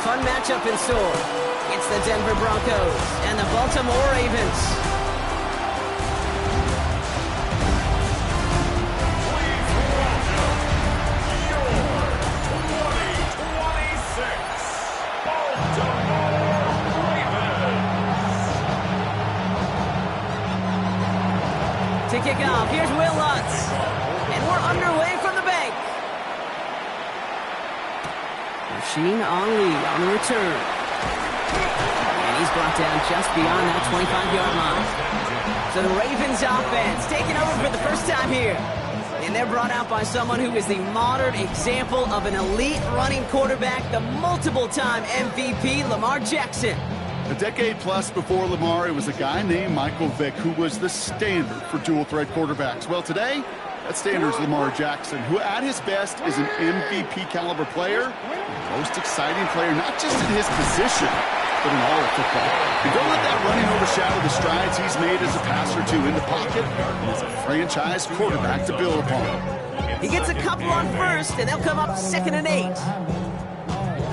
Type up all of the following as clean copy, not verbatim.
fun matchup in store. It's the Denver Broncos and the Baltimore Ravens. Please welcome your 2026 Baltimore Ravens. To kick off, here's Will Lutz. And we're underway from the bank. Rasheen Ali on the return. And he's brought down just beyond that 25-yard line. So the Ravens offense taking over for the first time here. And they're brought out by someone who is the modern example of an elite running quarterback, the multiple-time MVP, Lamar Jackson. A decade plus before Lamar, it was a guy named Michael Vick who was the standard for dual-threat quarterbacks. Well, today, that standard is Lamar Jackson, who at his best is an MVP-caliber player, the most exciting player, not just in his position, but in all of football. And don't let that running overshadow the strides he's made as a passer, too, in the pocket, and as a franchise quarterback to build upon. He gets a couple on first, and they'll come up 2nd and 8.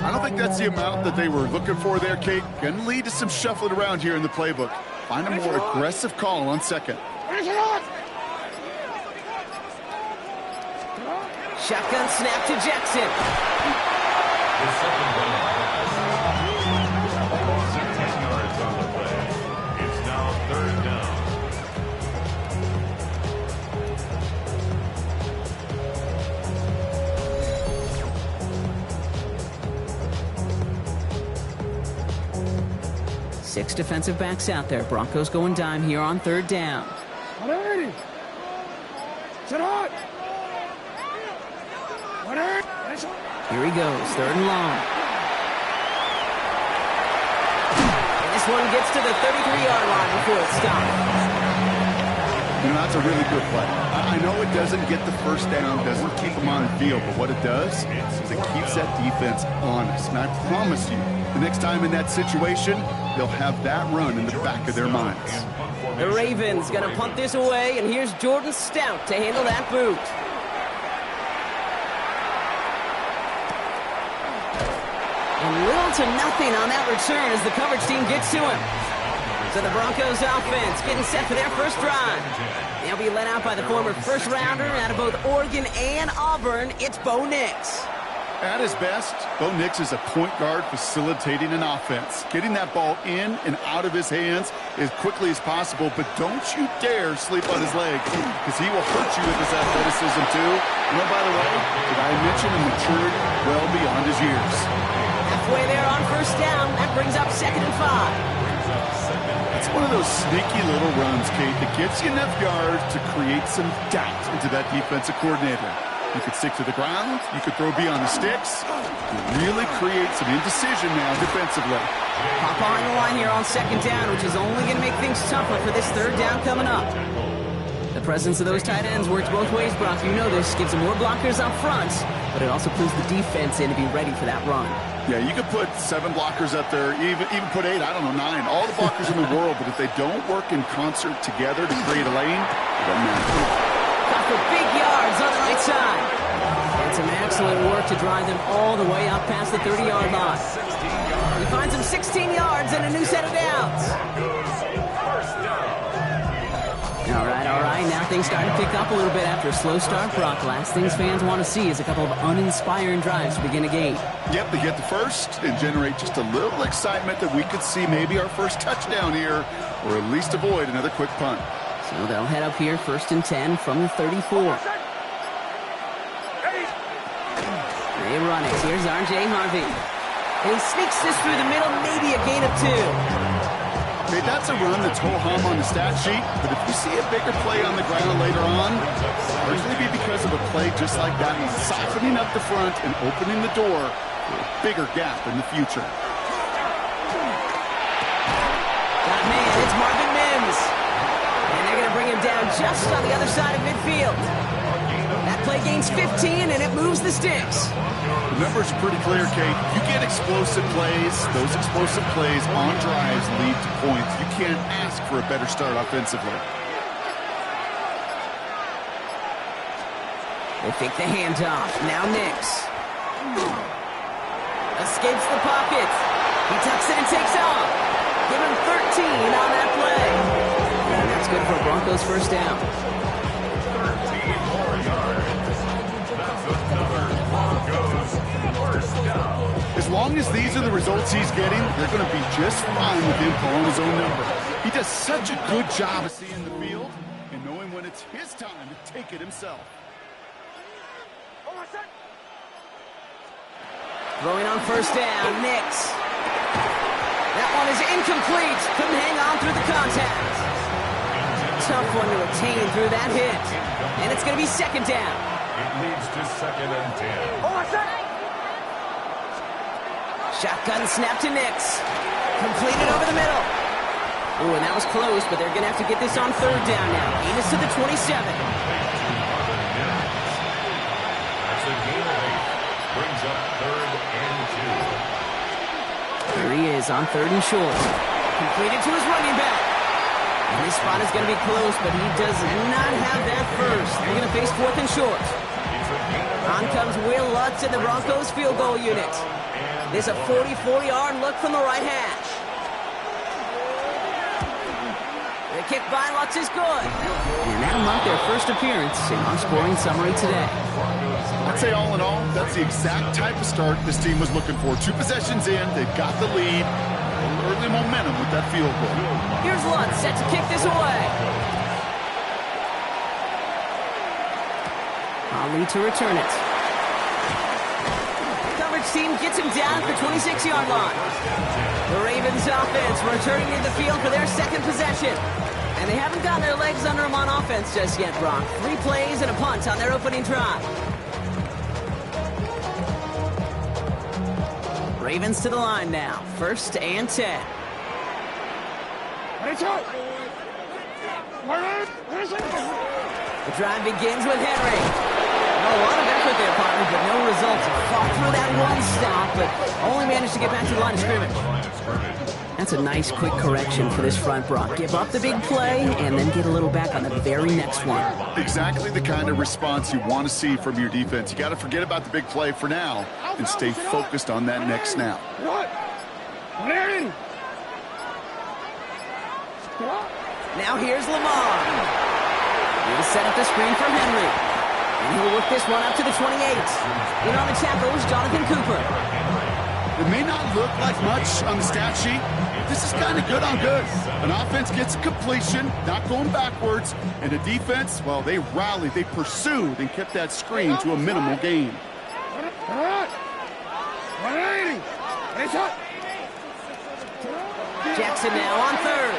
I don't think that's the amount that they were looking for there, Kate. Going to lead to some shuffling around here in the playbook. Find a more aggressive call on second. Shotgun snap to Jackson. The second down pass. 10 yards on the play. It's now 3rd down. Six defensive backs out there. Broncos going dime here on 3rd down. Here he goes, 3rd and long. And this one gets to the 33-yard line before it's stopped. You know, that's a really good play. I know it doesn't get the first down, doesn't keep them on the field, but what it does is it keeps that defense honest. And I promise you, the next time in that situation, they'll have that run in the back of their minds. The Ravens going to punt this away, and here's Jordan Stout to handle that boot. And little to nothing on that return as the coverage team gets to him. So the Broncos offense getting set for their first drive. They'll be led out by the former first-rounder out of both Oregon and Auburn. It's Bo Nix. At his best, Bo Nix is a point guard facilitating an offense, getting that ball in and out of his hands as quickly as possible, but don't you dare sleep on his legs, because he will hurt you with his athleticism too. And oh, by the way, did I mention he matured well beyond his years? Halfway there on first down, that brings up 2nd and 5. It's one of those sneaky little runs, Kate, that gets you enough yards to create some doubt into that defensive coordinator. You could stick to the ground, you could throw beyond the sticks, you really create some indecision now defensively. Pop on the line here on 2nd down, which is only going to make things tougher for this 3rd down coming up. The presence of those tight ends works both ways, Brock. You know this. Gives them more blockers up front, but it also pulls the defense in to be ready for that run. Yeah, you could put 7 blockers up there, even put 8, I don't know, 9. All the blockers in the world, but if they don't work in concert together to create a lane, it doesn't matter. Got for big yards on the right side. And some excellent work to drive them all the way up past the 30-yard line. He finds him 16 yards and a new set of downs. All right, now things starting to pick up a little bit after a slow start, Brock. Last things fans want to see is a couple of uninspiring drives to begin a game. Yep, they get the first and generate just a little excitement that we could see maybe our first touchdown here, or at least avoid another quick punt. So they'll head up here 1st and 10 from the 34. They run it. Here's R.J. Harvey. And he sneaks this through the middle, maybe a gain of 2. Okay, that's a run that's ho-hum on the stat sheet, but if you see a bigger play on the ground later on, it'll largely be because of a play just like that, softening up the front and opening the door for a bigger gap in the future. Got man, it's Marvin Mims. And they're going to bring him down just on the other side of midfield. That play gains 15, and it moves the sticks. The numbers are pretty clear, Kate. You get explosive plays. Those explosive plays on drives lead to points. You can't ask for a better start offensively. They fake the handoff. Now Nix. Escapes the pocket. He tucks it and takes off. Give him 13 on that play. And that's good for Broncos first down. 13 more yards. That's another Broncos first down. As long as these are the results he's getting, they're going to be just fine with him calling his own number. He does such a good job of seeing the field and knowing when it's his time to take it himself. Throwing on first down, Nix. That one is incomplete. Couldn't hang on through the contact. Tough one to obtain through that hit. And it's going to be second down. It leads to 2nd and 10. Shotgun snap to Nix. Completed over the middle. Oh, and that was close, but they're going to have to get this on third down now. Gain is to the 27. That's a gain of 8. Brings up 3rd and 2. Here he is on 3rd and short. Completed to his running back. And this spot is going to be close, but he does not have that first. They're going to face 4th and short. On comes Will Lutz in the Broncos field goal unit. There's a 44-yard look from the right hash. The kick by Lutz is good. And that'll mark their first appearance in our scoring summary today. I'd say all in all, that's the exact type of start this team was looking for. 2 possessions in, they've got the lead. Early momentum with that field goal. Here's Lutz set to kick this away. Ali to return it. Coverage team gets him down at the 26-yard line. The Ravens offense returning to the field for their second possession. And they haven't gotten their legs under them on offense just yet, Brock. 3 plays and a punt on their opening drive. Ravens to the line now. 1st and 10. The drive begins with Henry. A lot of effort there, partner, but no results. Fought through that one stop, but only managed to get back to the line of scrimmage. That's a nice quick correction for this front, Brock. Give up the big play and then get a little back on the very next one. Exactly the kind of response you want to see from your defense. You got to forget about the big play for now and stay focused on that next snap. Now here's Lamar. He'll set up the screen for Henry. And he'll work this one up to the 28. In on the tackle is Jonathan Cooper. It may not look like much on the stat sheet. This is kind of good on good. An offense gets a completion, not going backwards, and the defense, well, they rallied, they pursued, and kept that screen to a minimal gain. Jackson now on 3rd.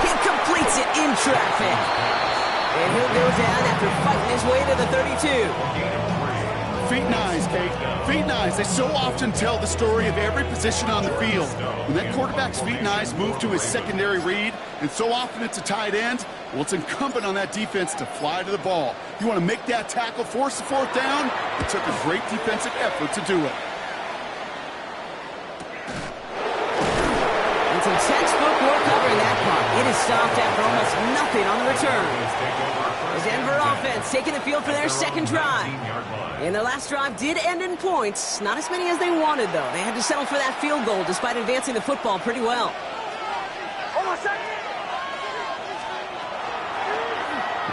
He completes it in traffic. And he'll go down after fighting his way to the 32. Feet and eyes, Kate. Feet and eyes. They so often tell the story of every position on the field. When that quarterback's feet and eyes move to his secondary read, and so often it's a tight end, well, it's incumbent on that defense to fly to the ball. You want to make that tackle, force the 4th down. It took a great defensive effort to do it. And some textbook work covering that punt. It is stopped after almost nothing on the return. The Denver offense taking the field for their second drive. And their last drive did end in points. Not as many as they wanted, though. They had to settle for that field goal despite advancing the football pretty well.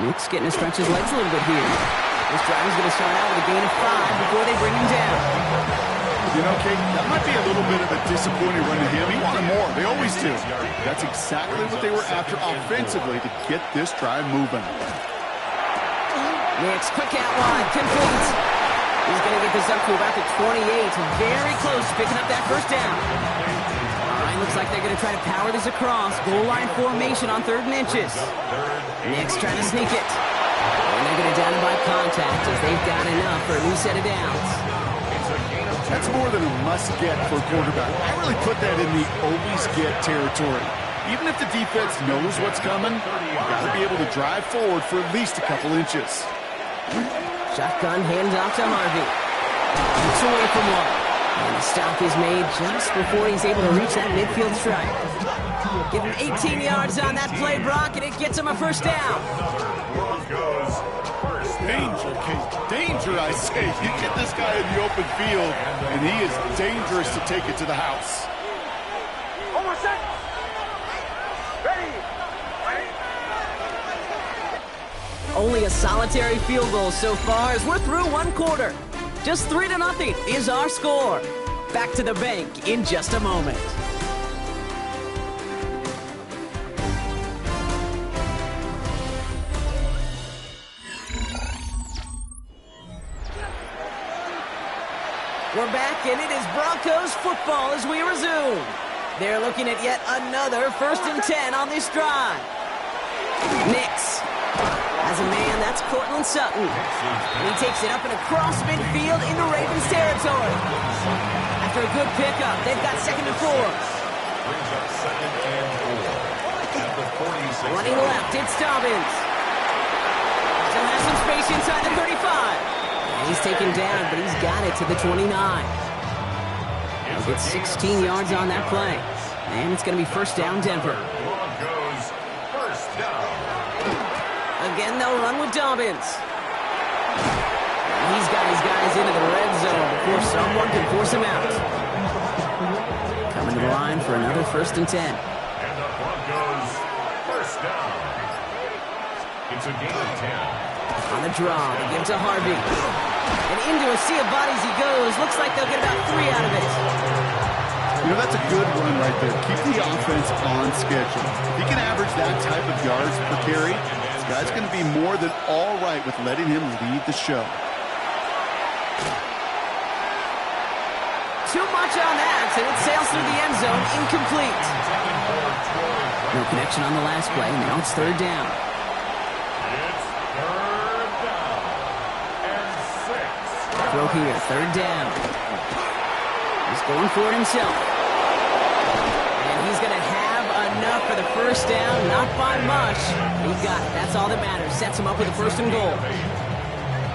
Nick's getting to stretch his legs a little bit here. This drive is going to start out with a gain of 5 before they bring him down. You know, Kate, that might be a little bit of a disappointing run to him. He wanted more. They always do. That's exactly what they were after offensively to get this drive moving. Nick's quick out wide, complete. He's going to get this up to about the 28. Very close to picking up that first down. All right, looks like they're going to try to power this across. Goal line formation on 3rd and inches. Nick's trying to sneak it. And they're going to down him by contact as they've got enough for a new set of downs. That's more than a must-get for a quarterback. I really put that in the always-get territory. Even if the defense knows what's coming, you've got to be able to drive forward for at least a couple inches. Shotgun handoff to Harvey. Gets away from one. And the stop is made just before he's able to reach that midfield strike. Give him 18 yards on that play, Brock, and it gets him a first down. Danger, Kate. danger, I say. You get this guy in the open field, and he is dangerous to take it to the house. Over set. Ready. Only a solitary field goal so far as we're through one quarter. Just 3-0 is our score. Back to the bank in just a moment. We're back, and it is Broncos football as we resume. They're looking at yet another 1st and 10 on this drive. Nix has a man, that's Cortland Sutton. And he takes it up and across midfield into Ravens territory. After a good pickup, they've got 2nd and 4. Brings up 2nd and 4. At the 46. Running left, it's Dobbins. Still has some space inside the 35. And he's taken down, but he's got it to the 29. He'll get 16 yards on that play. And it's going to be 1st down, Denver. Broncos 1st down. Again, they'll run with Dobbins. He's got his guys into the red zone before someone can force him out. Coming to the line for another 1st and 10. And the Broncos 1st down. It's a gain of 10. On the draw, they give to Harvey. And into a sea of bodies he goes. Looks like they'll get about 3 out of it. You know, that's a good run right there. Keep the offense on schedule. If he can average that type of yards per carry, this guy's going to be more than all right with letting him lead the show. Too much on that, and it sails through the end zone, incomplete. No connection on the last play, now it's 3rd down. It's 3rd down and 6. Throw here, 3rd down. He's going for it himself. And he's going to have enough for the 1st down, not by much. He got it, that's all that matters. Sets him up with a 1st and goal.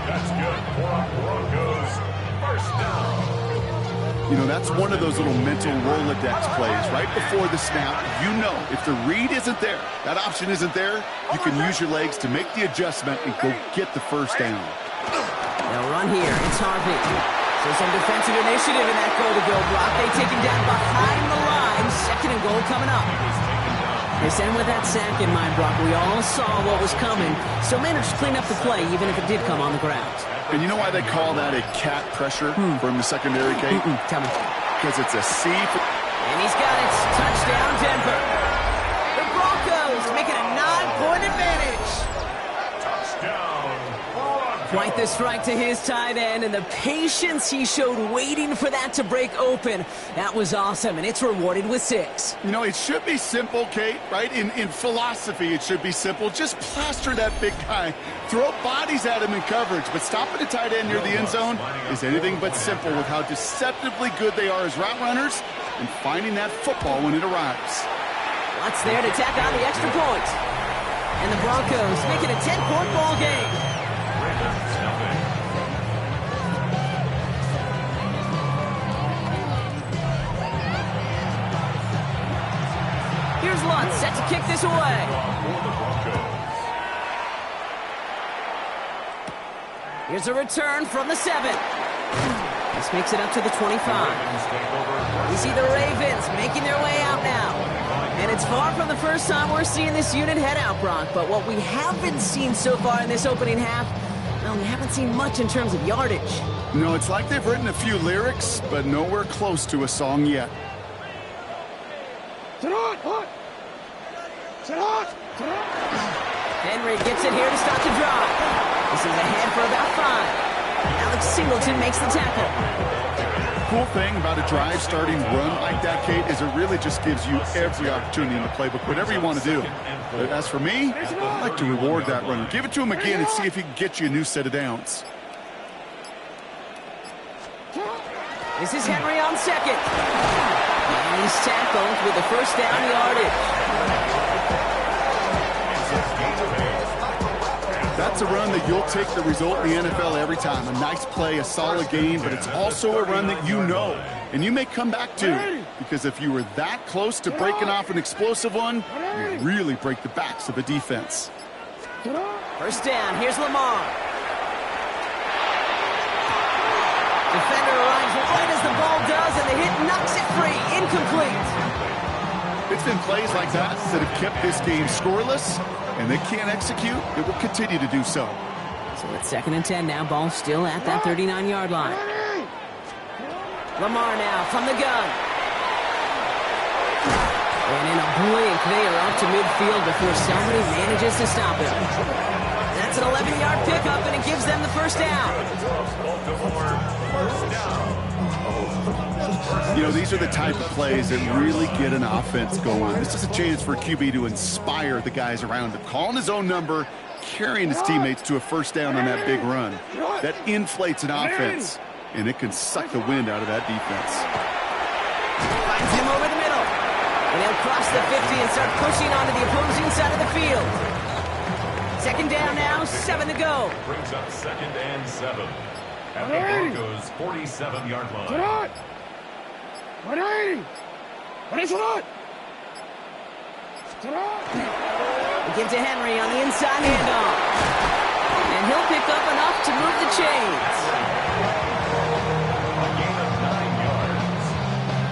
That's good for Broncos 1st down. You know, that's one of those little mental Rolodex plays. Right before the snap, you know if the read isn't there, that option isn't there, you can use your legs to make the adjustment and go get the 1st down. They'll run here. It's Harvey. So some defensive initiative in that goal-to-go block. They take him down behind the line. 2nd and goal coming up. Yes, and with that sack in mind, Brock, we all saw what was coming, so managed to clean up the play, even if it did come on the ground. And you know why they call that a cat pressure from the secondary, Kate? Tell me. Because it's a C. And he's got it. Touchdown, Denver. The Broncos making a 9-point advantage. Touchdown, Broncos. Quite the strike to his tight end, and the patience he showed waiting for that to break open. That was awesome, and it's rewarded with 6. You know, it should be simple, Kate, right? In philosophy, it should be simple. Just plaster that big guy. Throw bodies at him in coverage, but stopping a tight end near the end zone is anything but simple with how deceptively good they are as route runners and finding that football when it arrives. What's there to tack on the extra point? And the Broncos make it a 10-point ball game. Here's Lutz set to kick this away. Here's a return from the 7. This makes it up to the 25. We see the Ravens making their way out now. And it's far from the first time we're seeing this unit head out, Brock. But what we haven't seen so far in this opening half, well, we haven't seen much in terms of yardage. No, it's like they've written a few lyrics, but nowhere close to a song yet. Henry gets it here to start the drive. This is ahead for about 5. Alex Singleton makes the tackle. Cool thing about a drive starting run like that, Kate, is it really just gives you every opportunity in the playbook, whatever you want to do. But as for me, I like to reward that runner. Give it to him again and see if he can get you a new set of downs. This is Henry on 2nd. And he's tackled with the 1st down yardage. That's a run that you'll take the result in the NFL every time. A nice play, a solid gain, but it's also a run that you know, and you may come back to. Because if you were that close to breaking off an explosive one, you really break the backs of a defense. 1st down, here's Lamar. Defender arrives right as the ball does, and the hit knocks it free. Incomplete. It's been plays like that that have kept this game scoreless, and they can't execute. It will continue to do so. So it's 2nd and 10 now. Ball still at that 39-yard line. Lamar now from the gun. And in a blink, they are up to midfield before somebody manages to stop him. That's an 11-yard pickup, and it gives them the first down. You know, these are the type of plays that really get an offense going. This is a chance for a QB to inspire the guys around him. Calling his own number, carrying his teammates to a first down on that big run. That inflates an offense, and it can suck the wind out of that defense. Finds him over the middle. And he'll cross the 50 and start pushing onto the opposing side of the field. 2nd down now, 7 to go. Brings up 2nd and 7 at the Broncos' 47-yard line. We give to Henry on the inside handoff. And he'll pick up enough to move the chains. A gain of 9 yards.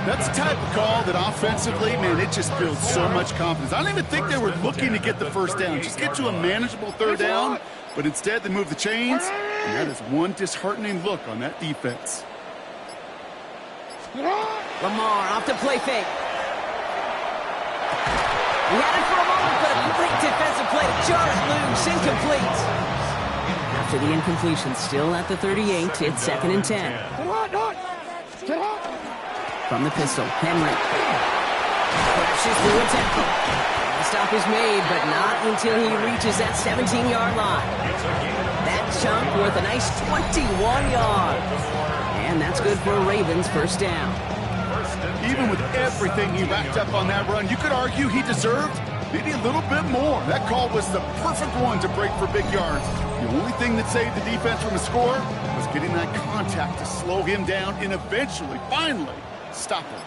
That's the type of call that offensively, man, it just builds so much confidence. I don't even think they were looking to get the first down. Just get to a manageable 3rd down, but instead they move the chains, and that is one disheartening look on that defense. Lamar off to play fake. He had it for a moment, but a great defensive play to jar it loose. Incomplete. After the incompletion, still at the 38, it's 2nd and 10. From the pistol, Henry. Crashes through a tackle. The stop is made, but not until he reaches that 17-yard line. That chunk worth a nice 21 yards. And that's good for a Ravens first down. Even with everything he racked up on that run, you could argue he deserved maybe a little bit more. That call was the perfect one to break for big yards. The only thing that saved the defense from a score was getting that contact to slow him down and eventually, finally, stop him.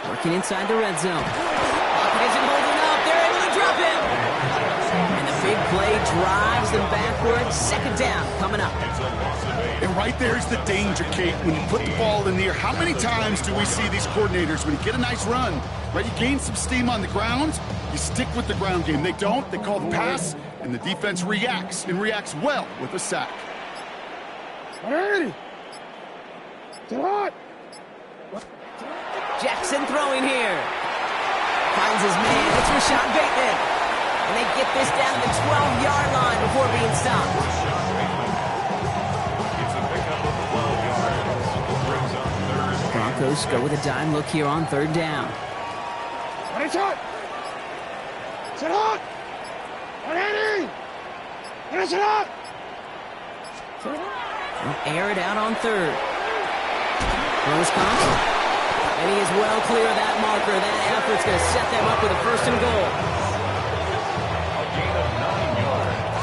Working inside the red zone. Pocket isn't holding up. They're able to drop him. And the big play drives them backwards. 2nd down coming up. And right there's the danger, Kate, when you put the ball in the air. How many times do we see these coordinators, when you get a nice run, right, you gain some steam on the ground, you stick with the ground game. They don't. They call the pass, and the defense reacts, and reacts well with a sack. Jackson throwing here. Finds his man. It's Rashad Bateman. And they get this down to the 12-yard line before being stopped. It's a pickup of 12 yards. Brings up 3rd. Broncos go with a dime look here on 3rd down. They'll air it out on 3rd. Close contact. And he is well clear of that marker. That effort's going to set them up with a 1st and goal. A gain of 9 yards.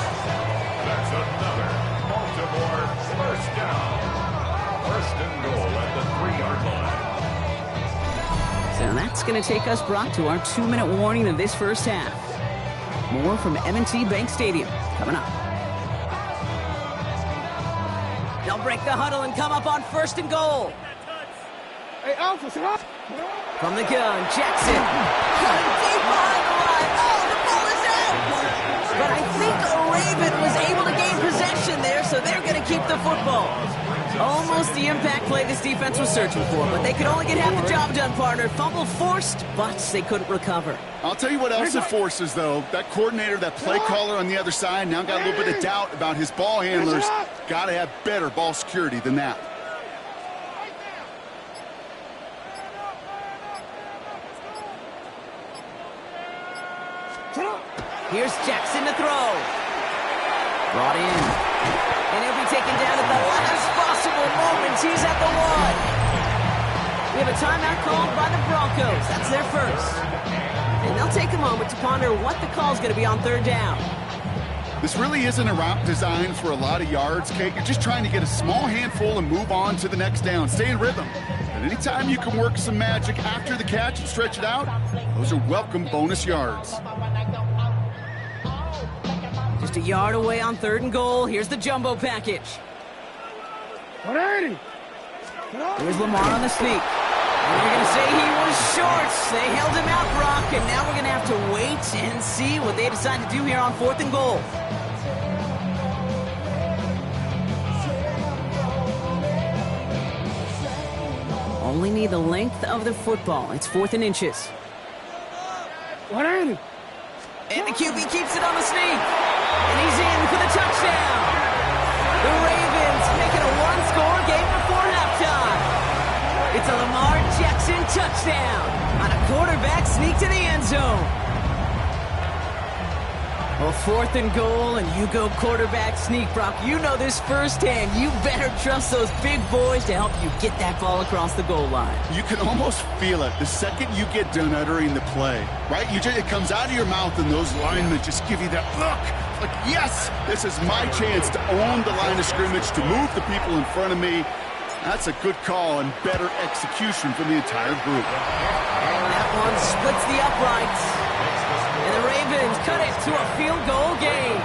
That's another Baltimore first down. 1st and goal at the 3-yard line. So that's going to take us, Brock, to our 2-minute warning of this first half. More from M&T Bank Stadium coming up. They'll break the huddle and come up on 1st and goal. From the gun, Jackson. Cutting deep behind the line. Oh, the ball is out! But I think a Raven was able to gain possession there, so they're going to keep the football. Almost the impact play this defense was searching for, but they could only get half the job done, partner. Fumble forced, but they couldn't recover. I'll tell you what else it forces, though. That coordinator, that play caller on the other side, now got a little bit of doubt about his ball handlers. Got to have better ball security than that. Here's Jackson to throw. Brought in. And he'll be taken down at the last possible moment. He's at the 1. We have a timeout called by the Broncos. That's their first. And they'll take a moment to ponder what the call is going to be on 3rd down. This really isn't a route designed for a lot of yards, Kate. You're just trying to get a small handful and move on to the next down. Stay in rhythm. And anytime you can work some magic after the catch and stretch it out, those are welcome bonus yards. Just a yard away on 3rd and goal. Here's the jumbo package. 180. Here's Lamar on the sneak. And you're going to say he was short. They held him out, Brock, and now we're going to have to wait and see what they decide to do here on 4th and goal. Only need the length of the football. It's 4th and inches. 180. And the QB keeps it on the sneak. And he's in for the touchdown. The Ravens make it a one-score game before halftime. It's a Lamar Jackson touchdown on a quarterback sneak to the end zone. Well, 4th and goal, and you go quarterback sneak, Brock. You know this firsthand. You better trust those big boys to help you get that ball across the goal line. You can almost feel it the second you get done uttering the play, right? It comes out of your mouth, and those linemen just give you that look. Like, yes, this is my chance to own the line of scrimmage, to move the people in front of me. That's a good call and better execution from the entire group. And that one splits the uprights. And the Ravens cut it to a field goal game.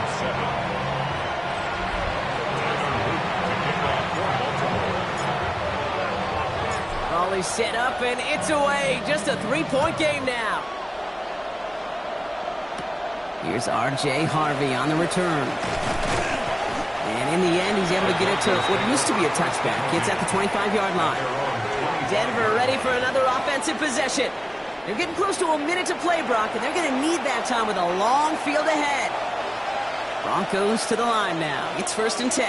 Raleigh set up, and it's away. Just a 3-point game now. Here's R.J. Harvey on the return. And in the end, he's able to get it to what used to be a touchback. It's at the 25-yard line. Denver ready for another offensive possession. They're getting close to a minute to play, Brock, and they're going to need that time with a long field ahead. Broncos to the line now. It's 1st and 10.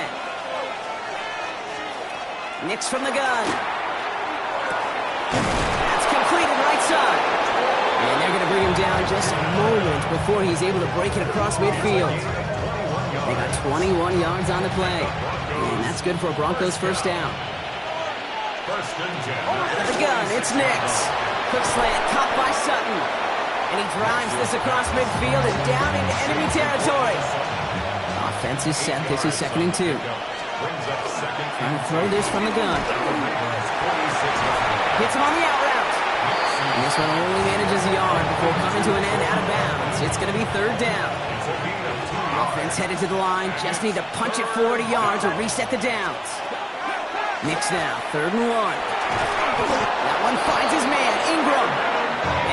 Nix from the gun. That's completed right side. And they're going to bring him down just a moment before he's able to break it across midfield. They got 21 yards on the play. And that's good for a Broncos first down. The gun, it's Nix. Quick slant, caught by Sutton. And he drives this across midfield and down into enemy territory. Offense is set. This is 2nd and 2. Trying to throw this from the gun. Hits him on the out route. And this one only manages a yard before coming to an end out of bounds. It's going to be 3rd down. Offense headed to the line. Just need to punch it 40 yards or reset the downs. Nix now, 3rd and 1. That one finds his man, Ingram.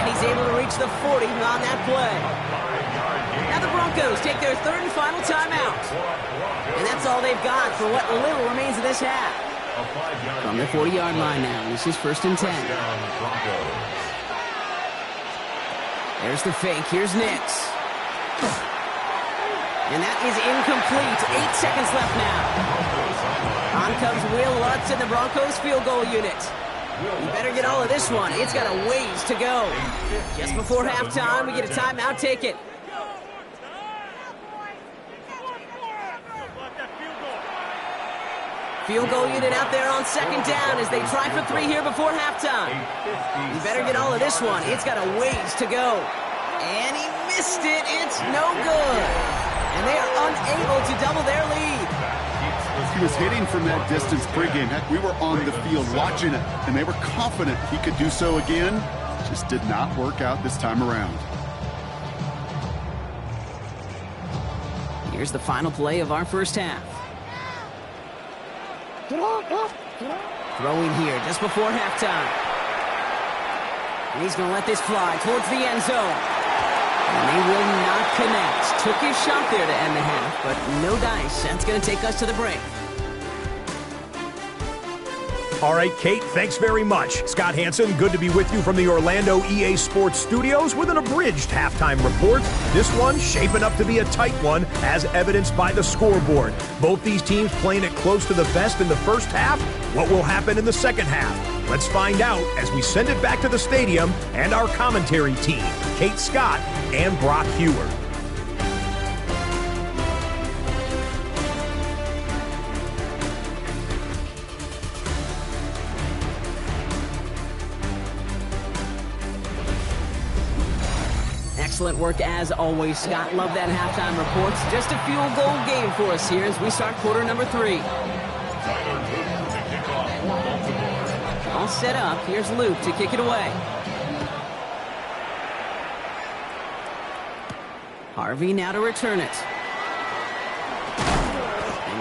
And he's able to reach the 40 on that play. Now the Broncos take their 3rd and final timeout. And that's all they've got for what little remains of this half. From the 40-yard line now, this is 1st and 10. There's the fake, here's Nix. And that is incomplete. 8 seconds left now. On comes Will Lutz in the Broncos field goal unit. You better get all of this one. It's got a ways to go. Just before halftime, we get a timeout. Take it. Field goal unit out there on 2nd down as they try for 3 here before halftime. You better get all of this one. It's got a ways to go. And he missed it. It's no good. And they are unable to double their lead. He was hitting from that distance pregame. Heck, we were on the field watching it, and they were confident he could do so again. Just did not work out this time around. Here's the final play of our first half. Throwing here just before halftime. And he's going to let this fly towards the end zone. And they will not connect. Took his shot there to end the half, but no dice. That's going to take us to the break. All right, Kate, thanks very much. Scott Hansen, good to be with you from the Orlando EA Sports Studios with an abridged halftime report. This one shaping up to be a tight one, as evidenced by the scoreboard. Both these teams playing it close to the vest in the first half. What will happen in the second half? Let's find out as we send it back to the stadium and our commentary team, Kate Scott and Brock Hewer. Excellent work as always, Scott. Love that halftime reports. Just a field goal game for us here as we start quarter number 3. All set up. Here's Luke to kick it away. Harvey now to return it.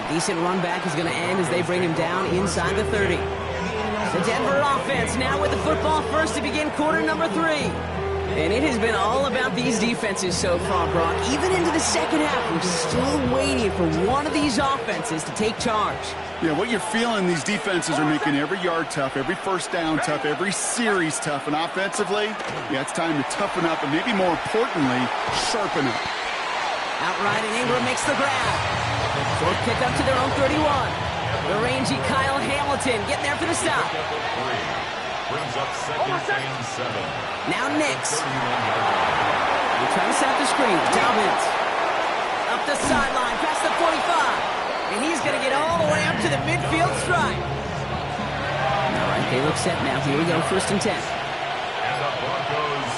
Decent run back is going to end as they bring him down inside the 30. The Denver offense now with the football first to begin quarter number 3. And it has been all about these defenses so far, Brock. Even into the second half, we're still waiting for one of these offenses to take charge. Yeah, what you're feeling, these defenses are making every yard tough, every first down tough, every series tough. And offensively, yeah, it's time to toughen up and maybe more importantly, sharpen up. Outright, and Ingram makes the grab. Short kick up to their own 31. The rangy Kyle Hamilton getting there for the stop. Brings up second and 7. Now Nix. They're trying to set up the screen. Dobbins. Up the sideline, past the 45. And he's going to get all the way up to the midfield stripe. All right, they look set now. Here we go, 1st and 10. And the Broncos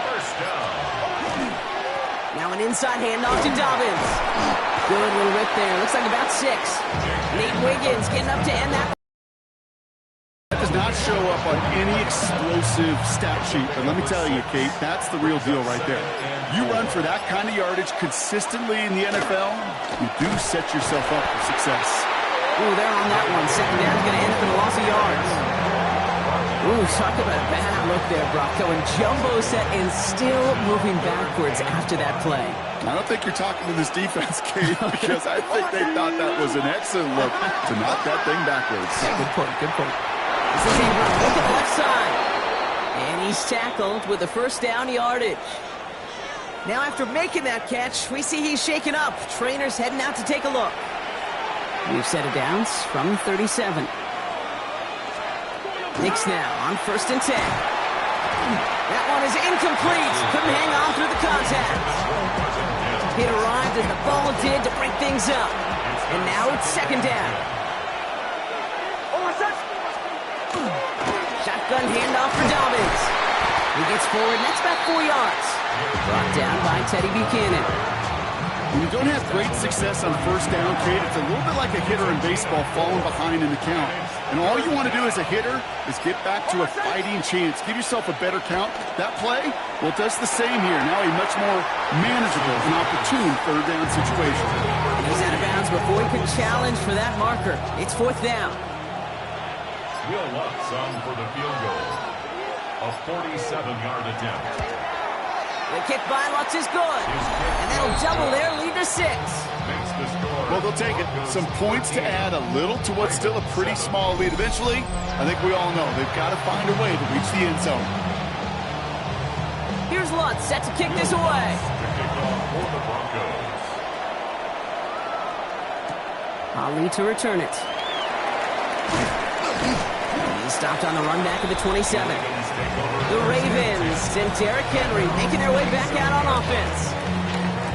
first down. Now an inside handoff to Dobbins. Good little rip there. Looks like about 6. Nate Wiggins getting up to end that. Does not show up on any explosive stat sheet, but let me tell you, Kate, that's the real deal right there. You run for that kind of yardage consistently in the NFL, you do set yourself up for success. Ooh, they're on that one. Second down is going to end up in a loss of yards. Ooh, talk about a bad look there, Brock. Going jumbo set and still moving backwards after that play. I don't think you're talking to this defense, Kate, because I think they thought that was an excellent look to knock that thing backwards. Yeah, good point, good point. This is Ingram, look at the left side. And he's tackled with the first down yardage. Now after making that catch, we see he's shaken up. Trainer's heading out to take a look. We've set it downs from 37. Nix now on 1st and 10. That one is incomplete. Couldn't hang on through the contact. It arrived as the ball did to break things up. And now it's 2nd down. Shotgun handoff for Dobbins. He gets forward, and that's about 4 yards. Brought down by Teddy Buchanan. When you don't have great success on 1st down, Kate, it's a little bit like a hitter in baseball falling behind in the count. And all you want to do as a hitter is get back to a fighting chance. Give yourself a better count. That play, well, it does the same here. Now a much more manageable and opportune 3rd down situation. And he's out of bounds before he could challenge for that marker. It's 4th down. Will Lutz on for the field goal. A 47-yard attempt. The kick by Lutz is good. And that'll double their lead to 6. Makes the score. Well, they'll take it. Some points to add a little to what's still a pretty small lead. Eventually, I think we all know they've got to find a way to reach the end zone. Here's Lutz set to kick this away. To kick off for the Broncos. Ali to return it. He's stopped on the run back of the 27. The Ravens and Derrick Henry making their way back out on offense.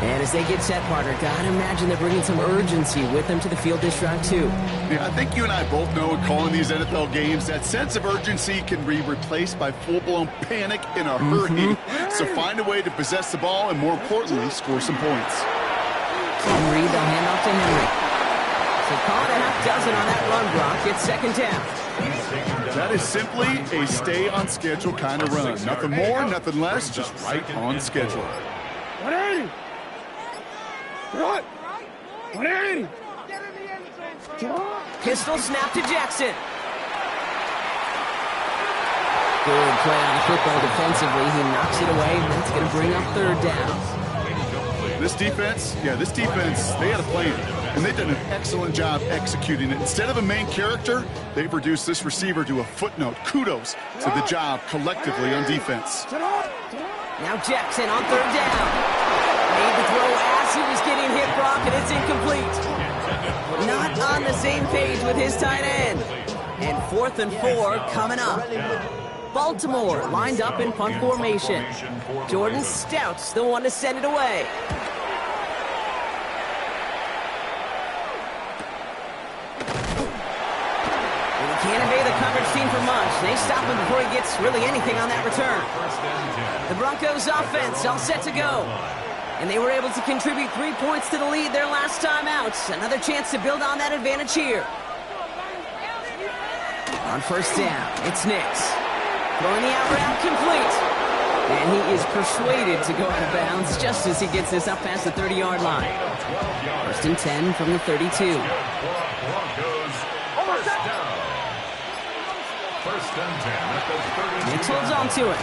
And as they get set, partner, gotta imagine they're bringing some urgency with them to the field this drive, too. Yeah, I think you and I both know in calling these NFL games, that sense of urgency can be replaced by full-blown panic in a hurry. So find a way to possess the ball and, more importantly, score some points. Reed, they'll hand off to Henry. So call it a half dozen on that run, Brock. It's 2nd down. That is simply a stay-on-schedule kind of run. Nothing more, nothing less, just right on schedule. 180. What? 180. Pistol snap to Jackson. Good play on the football defensively. He knocks it away, and that's going to bring up 3rd down. This defense, they had a plan, and they've done an excellent job executing it. Instead of a main character, they've reduced this receiver to a footnote. Kudos to the job collectively on defense. Now Jackson on 3rd down. Made the throw as he was getting hit, Brock, and it's incomplete. Not on the same page with his tight end. And 4th and 4 coming up. Baltimore lined up in punt formation. Jordan Stout's the one to send it away. And he can't evade the coverage team for much. They stop him before he gets really anything on that return. The Broncos offense all set to go. And they were able to contribute 3 points to the lead their last time out. Another chance to build on that advantage here. On 1st down, it's Nix. Throwing the out route complete. And And he is persuaded to go out of bounds just as he gets this up past the 30-yard line. First and 10 from the 32. First and 10 at the 32. Nix holds on to it.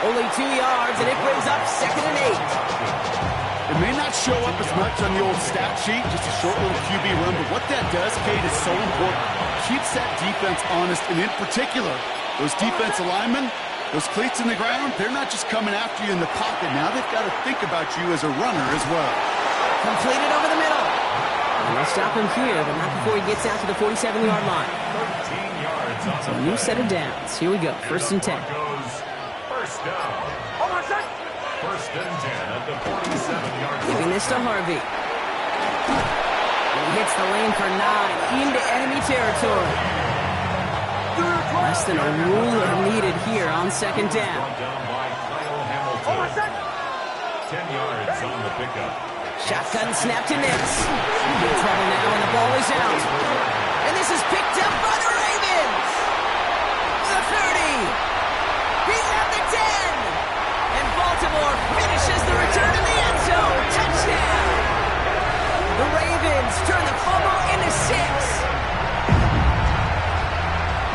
Only 2 yards, and it brings up 2nd and 8. It may not show up as much on the old stat sheet, just a short little QB run, but what that does, Kate, is so important. Keeps that defense honest, and in particular, those defensive linemen, those cleats in the ground, they're not just coming after you in the pocket. Now they've got to think about you as a runner as well. Completed over the middle. And they'll stop him here, but not before he gets out to the 47-yard line. 13 yards on So a new set of downs. Here we go, first and 10. First down. First and 10 at the 47-yard line. Giving this to Harvey. And he hits the lane for 9 into enemy territory. Less than a ruler needed here on second down. Brought down by Kyle Hamilton. 10 yards on the pickup. Shotgun snap to Nix. In trouble now, and the ball is out. And this is picked up by the Ravens. The 30. He's at the 10. And Baltimore finishes the return in the end zone. Touchdown. The Ravens turn the fumble into 6.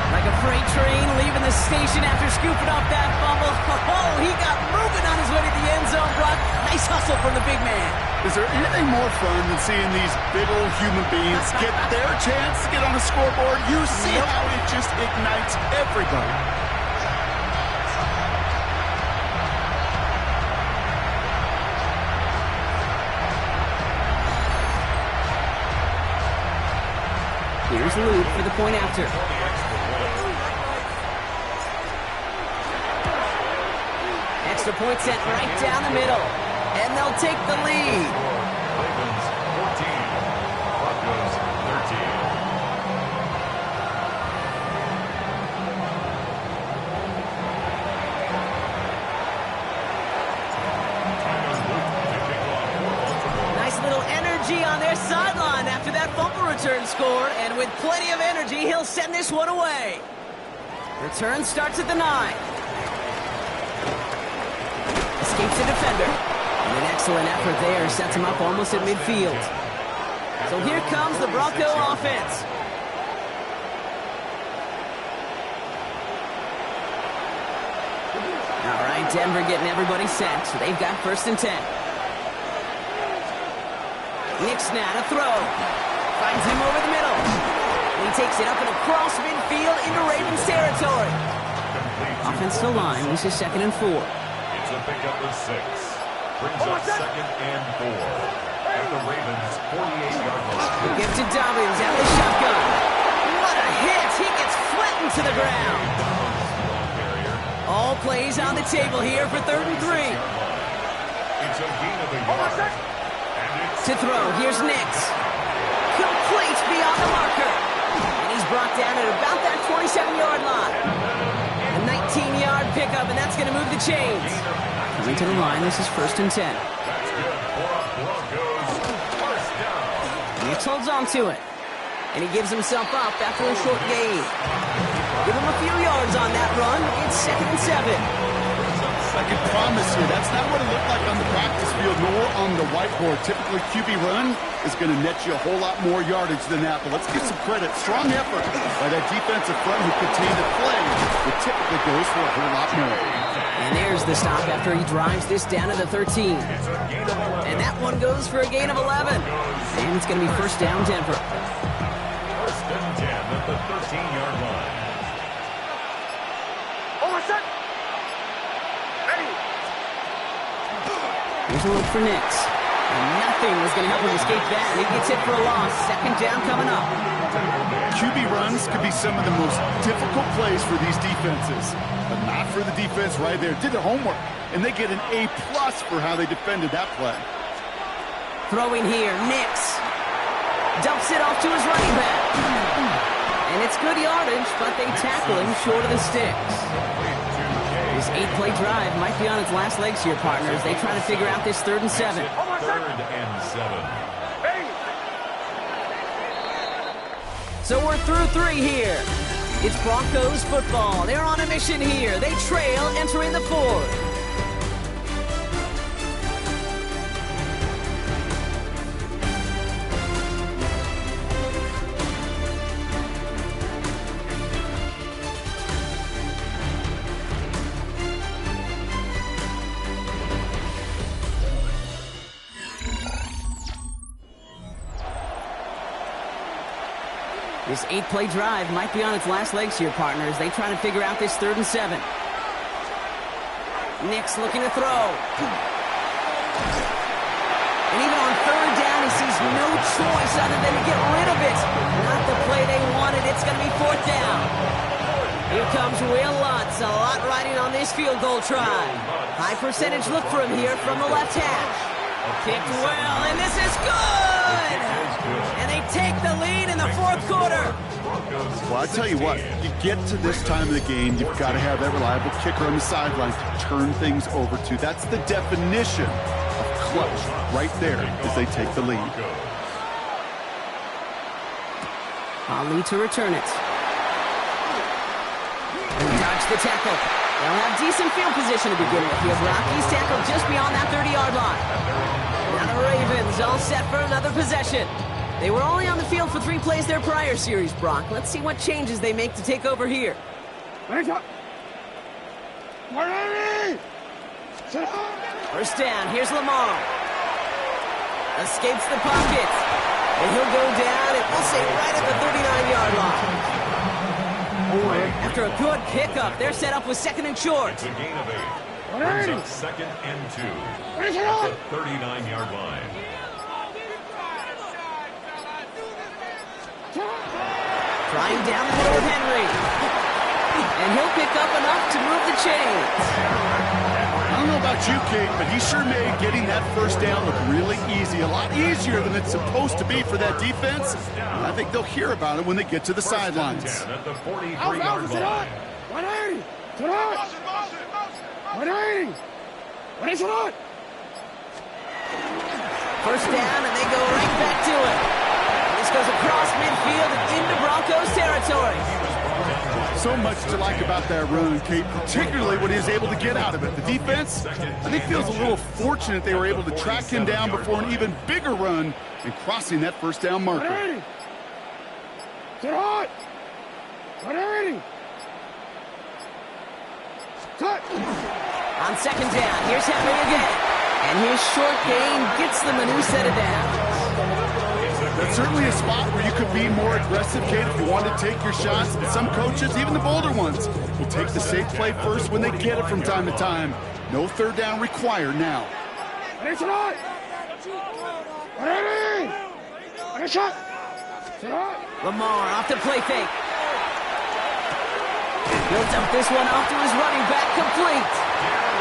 Like a freight train leaving the station after scooping up that fumble. Oh, he got moving on his way to the end zone, Brock. Nice hustle from the big man. Is there anything more fun than seeing these big old human beings get their chance to get on the scoreboard? You see how it just ignites everybody. Here's Luke for the point after. Extra point set right down the middle. And they'll take the lead. Ravens 14. Broncos 13. Nice little energy on their sideline after that fumble return score. And with plenty of energy, he'll send this one away. Return starts at the 9. Escapes the defender. And an excellent effort there sets him up almost at midfield. So here comes the Bronco offense. All right, Denver getting everybody set. So they've got first and 10. Nix now to throw. Finds him over the middle. And he takes it up and across midfield into Ravens territory. Offensive line, this is 2nd and 4. It's a pickup of 6. Brings up 2nd and 4. At the Ravens 48-yard line. Give to Dobbins out of the shotgun. What a hit! He gets flattened to the ground. All plays on the table here for 3rd and 3. It's a gain of a yard. To throw, here's Nix. Complete beyond the marker. And he's brought down at about that 27-yard line. A 19-yard pickup, and that's going to move the chains. Coming to the line, this is 1st and 10. That's good for Broncos. First down. Nix holds on to it. And he gives himself up after a short gain. Give him a few yards on that run. It's 2nd and 7. I can promise you, that's not what it looked like on the practice field nor on the whiteboard. Typically, QB run is going to net you a whole lot more yardage than that. But let's give some credit. Strong effort by that defensive front who contained the play, which typically goes for a whole lot more. And there's the stop after he drives this down to the 13. And that one goes for a gain of 11. And it's going to be first down, Denver. First and 10 at the 13-yard line. Here's a look for Nix. And nothing was going to help him escape that. He gets hit for a loss. 2nd down coming up. QB runs could be some of the most difficult plays for these defenses. But not for the defense right there. Did the homework. And they get an A+ for how they defended that play. Throwing here, Nix. Dumps it off to his running back. And it's good yardage, but they tackle him short of the sticks. This 8-play drive might be on its last legs here, partners. They try to figure out this 3rd and 7. 3rd and 7. So we're through 3 here. It's Broncos football. They're on a mission here. They trail entering the 4th. This 8-play drive might be on its last legs here, partners. They try to figure out this 3rd and 7. Nick's looking to throw. And even on 3rd down, he sees no choice other than to get rid of it. Not the play they wanted. It's going to be 4th down. Here comes Will Lutz. A lot riding on this field goal try. High percentage look for him here from the left hash. Kicked well, and this is good! And they take the lead in the 4th quarter. Well, I tell you what, you get to this time of the game, you've got to have that reliable kicker on the sideline to turn things over to. That's the definition of clutch right there as they take the lead. Ali to return it. And dodge the tackle. They'll have decent field position to begin with here. Rockies tackled just beyond that 30-yard line. Now the Ravens all set for another possession. They were only on the field for 3 plays their prior series, Brock. Let's see what changes they make to take over here. First down, here's Lamar. Escapes the pocket. And he'll go down, and we'll say right at the 39-yard line. After a good pickup, they're set up with 2nd and short. It's a gain of 8. Brings up 2nd and 2 at the 39-yard line. Trying down the middle with Henry. And he'll pick up enough to move the chains. I don't know about you, Kate, but he sure made getting that first down look really easy. A lot easier than it's supposed to be for that defense. And I think they'll hear about it when they get to the sidelines. At the 43-yard line. 180! 180! What is it on? First down, and they go right back to it. This goes across midfield and into Broncos territory. So much to like about that run, Kate, particularly when he was able to get out of it. The defense, I think, feels a little fortunate they were able to track him down before an even bigger run and crossing that first down marker. 180! Get hot! 180! Cut! On 2nd down, here's Henry again. And his short gain gets them a new set of downs. That's certainly a spot where you could be more aggressive, Kate, if you want to take your shots. And some coaches, even the bolder ones, will take the safe play first when they get it from time to time. No 3rd down required now. It's not! 180! It's shot! Lamar off the play fake. He'll dump this one off to his running back, complete.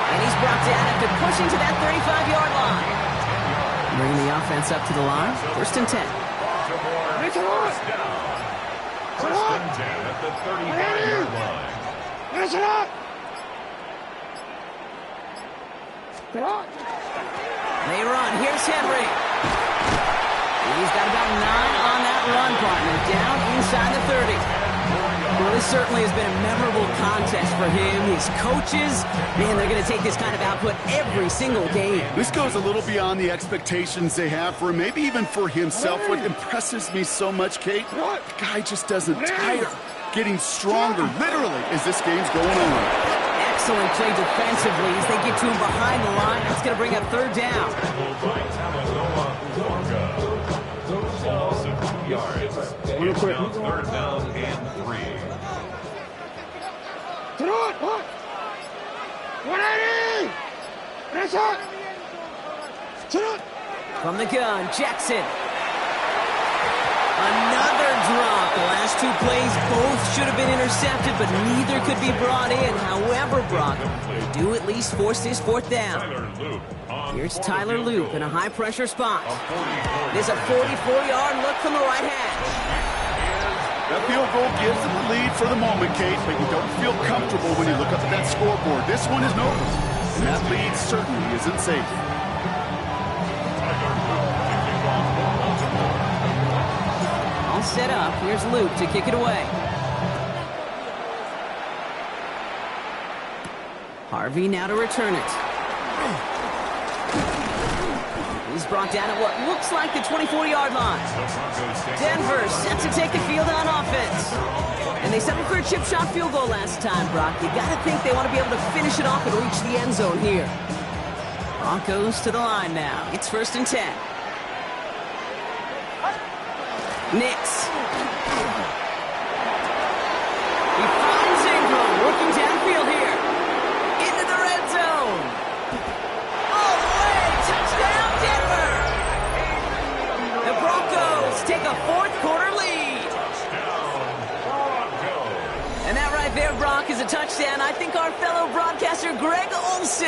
And he's brought down after pushing to that 35-yard line. Bringing the offense up to the line. 1st and 10. First down. 1st and 10 at the 35-yard line. Finish it up! They run. Here's Henry. He's got about 9 on that run, partner. Down inside the 30. Well, this certainly has been a memorable contest for him. His coaches, man, they're going to take this kind of output every single game. This goes a little beyond the expectations they have for him, maybe even for himself. What impresses me so much, Kate, the guy just doesn't tire. Getting stronger, literally, as this game's going on. Excellent play defensively as they get to him behind the line. That's going to bring up 3rd down. Loss of 2 yards. It's now 3rd down and 3. Get on! 180! That's it! Get on! From the gun, Jackson. Another drop. The last 2 plays, both should have been intercepted, but neither could be brought in. However, Brock, they do at least force this 4th down. Here's Tyler Loop in a high-pressure spot. It is a 44-yard look from the right hash. That field goal gives them the lead for the moment, Kate, but you don't feel comfortable when you look up at that scoreboard. This one is over, and that lead certainly isn't safe. All set up. Here's Luke to kick it away. Harvey now to return it. He's brought down at what looks like the 24-yard line. Denver set to take the field on offense. And they settled for a chip shot field goal last time, Brock. You got to think they want to be able to finish it off and reach the end zone here. Broncos to the line now. It's 1st and 10. Nix.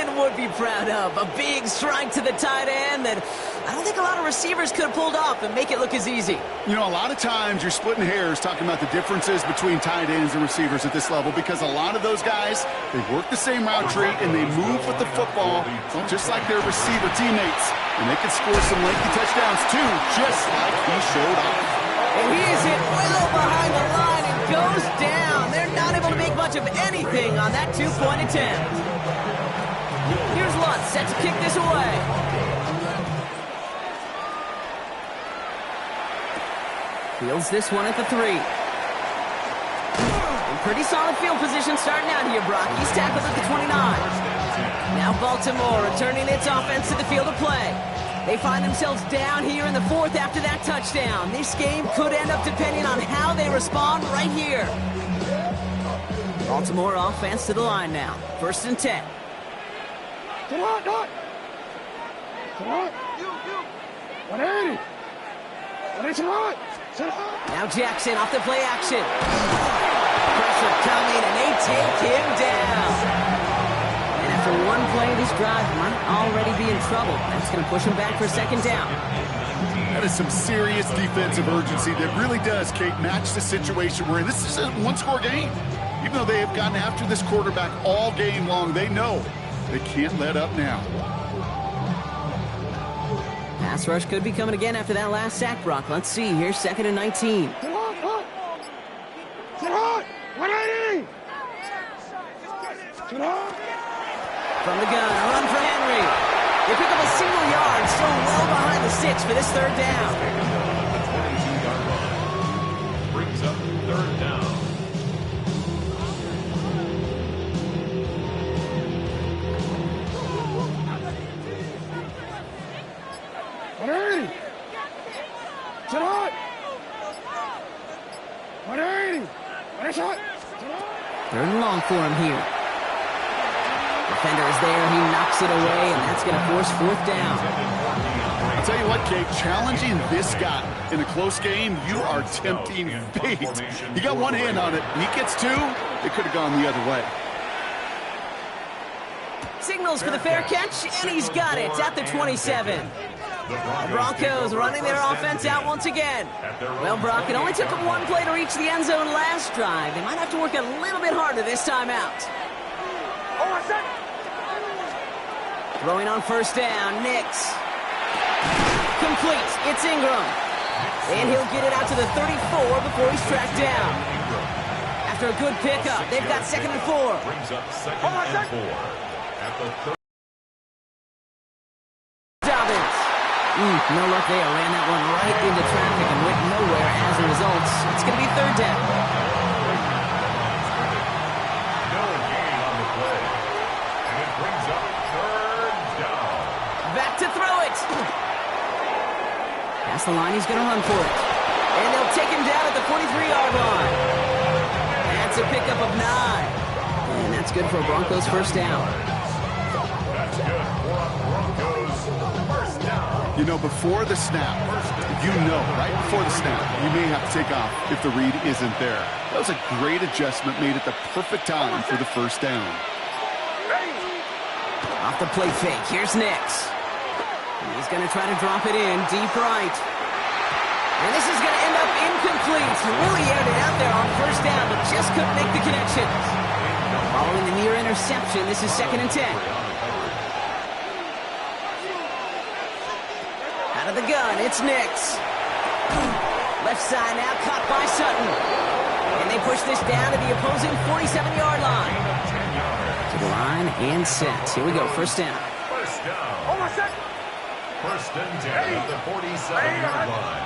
Raven would be proud of. A big strike to the tight end that I don't think a lot of receivers could have pulled off and make it look as easy. You know, a lot of times you're splitting hairs talking about the differences between tight ends and receivers at this level because a lot of those guys, they work the same route tree and they move with the football just like their receiver teammates. And they can score some lengthy touchdowns too, just like he showed off. And he is hit well behind the line and goes down. They're not able to make much of anything on that two-point attempt. Here's Lutz set to kick this away. Fields this one at the 3. In pretty solid field position starting out here, Brock. He's tackled at the 29. Now Baltimore returning its offense to the field of play. They find themselves down here in the 4th after that touchdown. This game could end up depending on how they respond right here. Baltimore offense to the line now. 1st and 10. Come on, Dot. Come on. 180. 180. Now Jackson off the play action. Pressure coming, and they take him down. And after one play, this drive might already be in trouble. That's going to push him back for 2nd down. That is some serious defensive urgency that really does, Kate, match the situation we're in. This is a one-score game. Even though they have gotten after this quarterback all game long, they know they can't let up now. Pass rush could be coming again after that last sack, Brock. Let's see here, 2nd and 19. Get on! 180! Get on! From the gun, a run for Henry. They pick up a single yard, still well behind the 6 for this 3rd down. Brings up 3rd down. Third and long for him here. Defender is there. He knocks it away, and that's going to force 4th down. I'll tell you what, Kate, challenging this guy in a close game, you are tempting fate. He got one hand on it. He gets 2. It could have gone the other way. Signals for the fair catch, and he's got it at the 27. The Broncos running their offense out once again. Well, Brock, it only took them one play to reach the end zone last drive. They might have to work a little bit harder this time out. Throwing on 1st down, Nix. Complete. It's Ingram. And he'll get it out to the 34 before he's tracked down. After a good pickup, they've got 2nd and 4. Brings up 2nd and 4 at the 30. No luck there. Ran that one right into traffic and went nowhere as a result. It's going to be 3rd down. No gain on the play. And it brings up 3rd down. Back to throw it. Past the line, he's going to run for it. And they'll take him down at the 43-yard line. That's a pickup of 9. And that's good for Broncos' 1st down. That's good for a Broncos 1st down. You know, before the snap, right before the snap, you may have to take off if the read isn't there. That was a great adjustment made at the perfect time for the 1st down. Off the play fake, here's Nix. He's going to try to drop it in deep right. And this is going to end up incomplete. He really aired it out there on 1st down, but just couldn't make the connection. Following the near interception, this is 2nd and 10. Out of the gun, it's Nix. Left side now, caught by Sutton. And they push this down to the opposing 47-yard line. To the line and set. Here we go, 1st down. 1st down. 1st and 10 at the 47-yard line.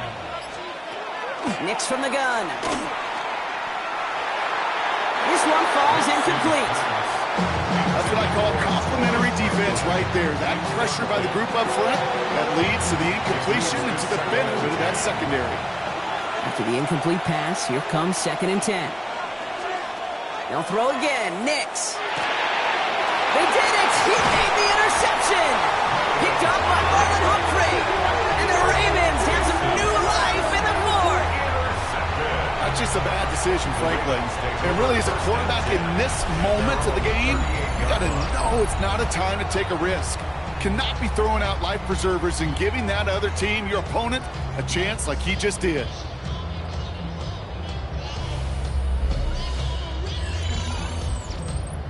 Nix from the gun. This one falls incomplete. That's what I call complimentary defense right there. That pressure by the group up front, that leads to the incompletion and to the benefit of that secondary. After the incomplete pass, here comes 2nd and 10. They'll throw again. Nix. They did it! He made the interception! Picked up by Marlon Humphrey. And the Ravens have some new life in the 4th. That's just a bad decision, frankly. And really, as a quarterback in this moment of the game, You got to know it's not a time to take a risk. Cannot be throwing out life preservers and giving that other team, your opponent, a chance like he just did.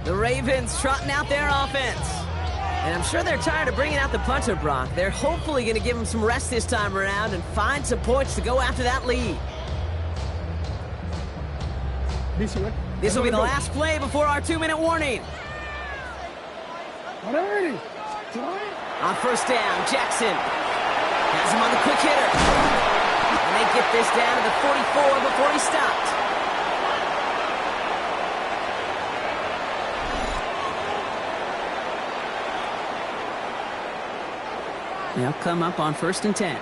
The Ravens trotting out their offense. And I'm sure they're tired of bringing out the punter, Brock. They're hopefully going to give him some rest this time around and find some points to go after that lead. This will be the last play before our 2-minute warning. On first down, Jackson has him on the quick hitter. And they get this down to the 44 before he stopped. They'll come up on 1st and 10.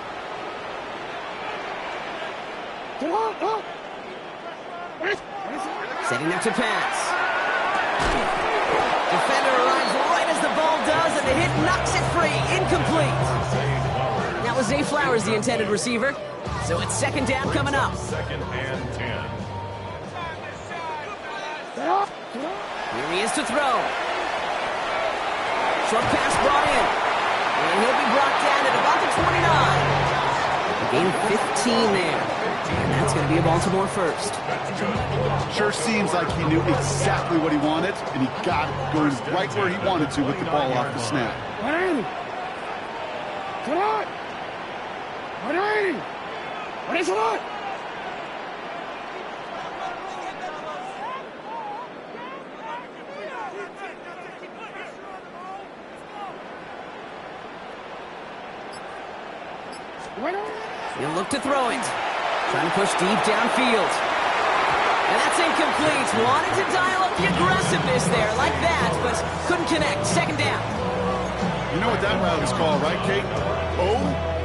Setting up to pass. Defender arrives right as the ball does, and the hit knocks it free. Incomplete. That was Zay Flowers, the intended receiver. So it's 2nd down coming up. 2nd and 10. Here he is to throw. Short pass brought in. And he'll be brought down at about the 29. A gain of 15 there. And that's going to be a Baltimore first. Sure seems like he knew exactly what he wanted, and he got it going right where he wanted to with the ball off the snap. He'll look to throw it. Trying to push deep downfield. And that's incomplete. Wanted to dial up the aggressiveness there like that, but couldn't connect. 2nd down. You know what that route is called, right, Kate?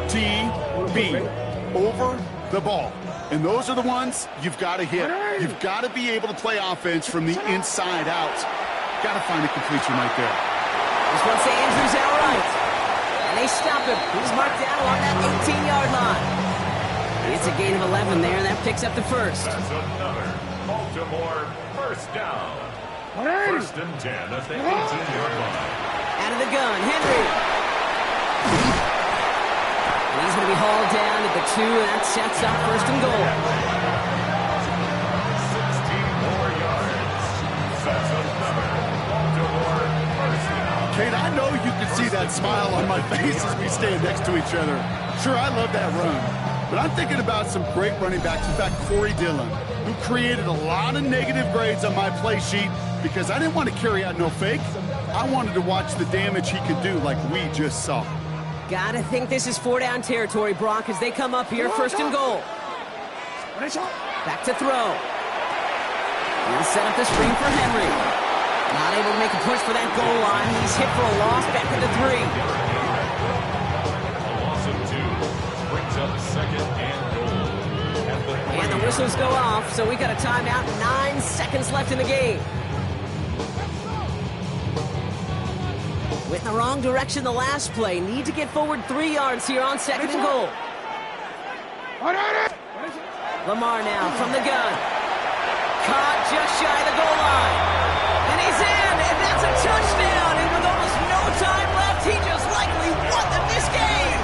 OTB. Over the ball. And those are the ones you've got to hit. You've got to be able to play offense from the inside out. Got to find a completion right there. This one say Andrews outright. And they stop him. He's marked down along that 18-yard line. It's a gain of 11 there, and that picks up the first. That's another Baltimore first down. 1st and 10 at the 18-yard line. Out of the gun, Henry. And he's going to be hauled down at the 2, and that sets up 1st and goal. 16 more yards. That's another Baltimore first down. Kate, I know you can see that smile on my face as we stand next to each other. Sure, I love that run. But I'm thinking about some great running backs. In fact, Corey Dillon, who created a lot of negative grades on my play sheet because I didn't want to carry out no fake. I wanted to watch the damage he could do like we just saw. Gotta think this is 4-down territory, Brock, as they come up here 1st and goal. Back to throw. He'll set up the screen for Henry. Not able to make a push for that goal line. He's hit for a loss back at the 3. Up 2nd and goal. And the whistles go off, so we got a timeout. 9 seconds left in the game. Went in the wrong direction the last play. Need to get forward 3 yards here on 2nd and goal. Lamar now from the gun. Caught just shy of the goal line. And he's in, and that's a touchdown. And with almost no time left, he just likely won this game.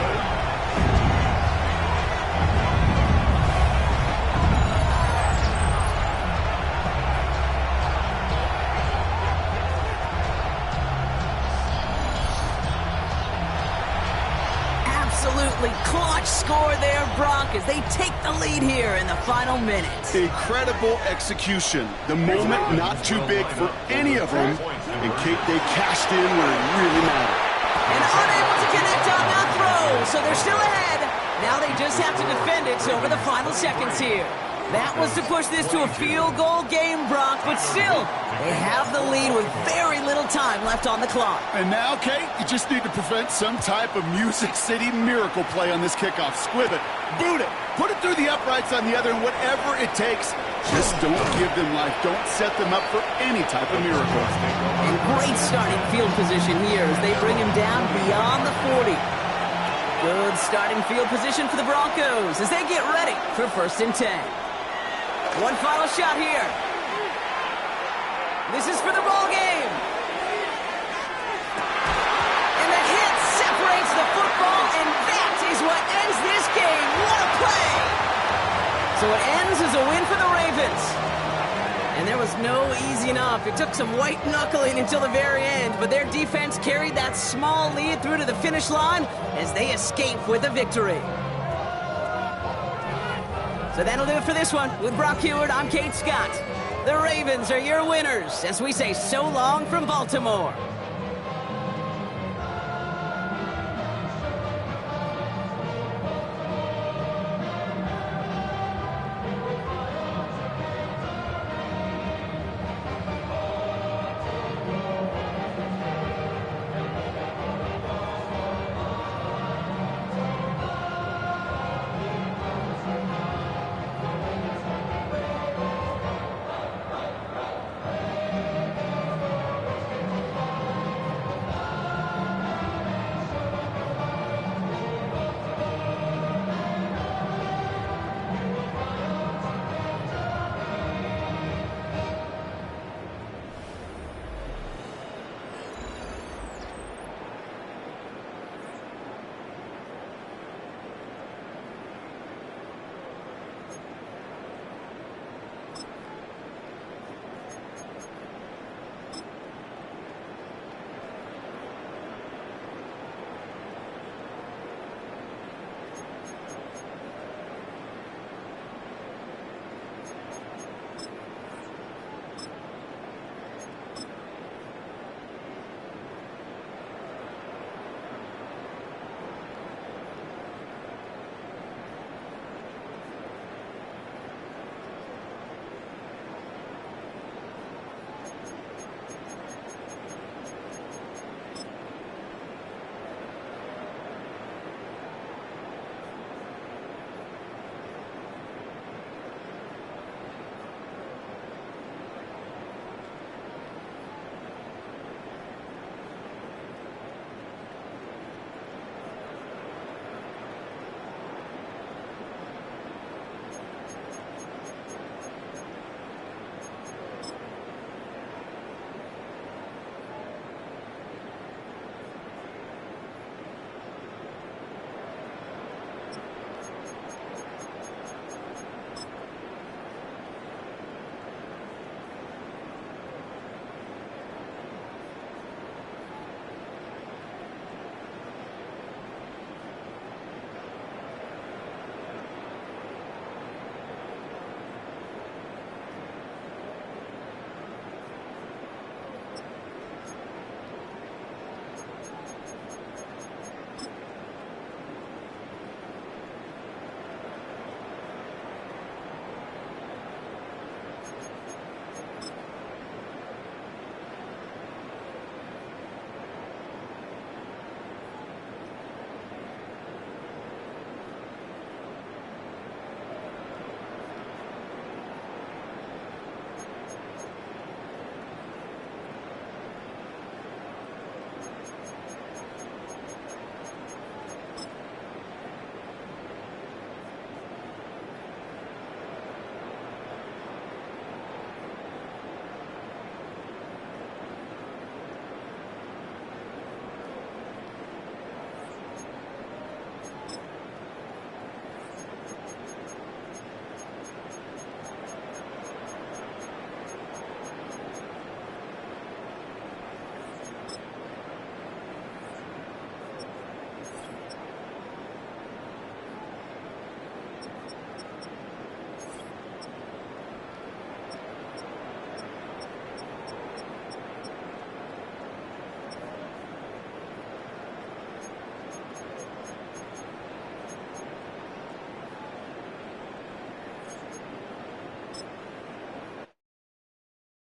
Absolutely clutch score there, Brock, as they take the lead here in the final minute. Incredible execution. The moment not too big for any of them. And Kate, they cashed in where it really mattered. And unable to connect on that throw, so they're still ahead. Now they just have to defend it over the final seconds here. That was to push this to a field goal game, Brock, but still, they have the lead with very little time left on the clock. And now, Kate, you just need to prevent some type of Music City miracle play on this kickoff. Squib it, boot it, put it through the uprights on the other, and whatever it takes, just don't give them life. Don't set them up for any type of miracle. And great starting field position here as they bring him down beyond the 40. Good starting field position for the Broncos as they get ready for 1st and 10. One final shot here. This is for the ball game. So it ends as a win for the Ravens. And there was no easing up. It took some white knuckling until the very end, but their defense carried that small lead through to the finish line as they escape with a victory. So that'll do it for this one. With Brock Heward, I'm Kate Scott. The Ravens are your winners as we say so long from Baltimore.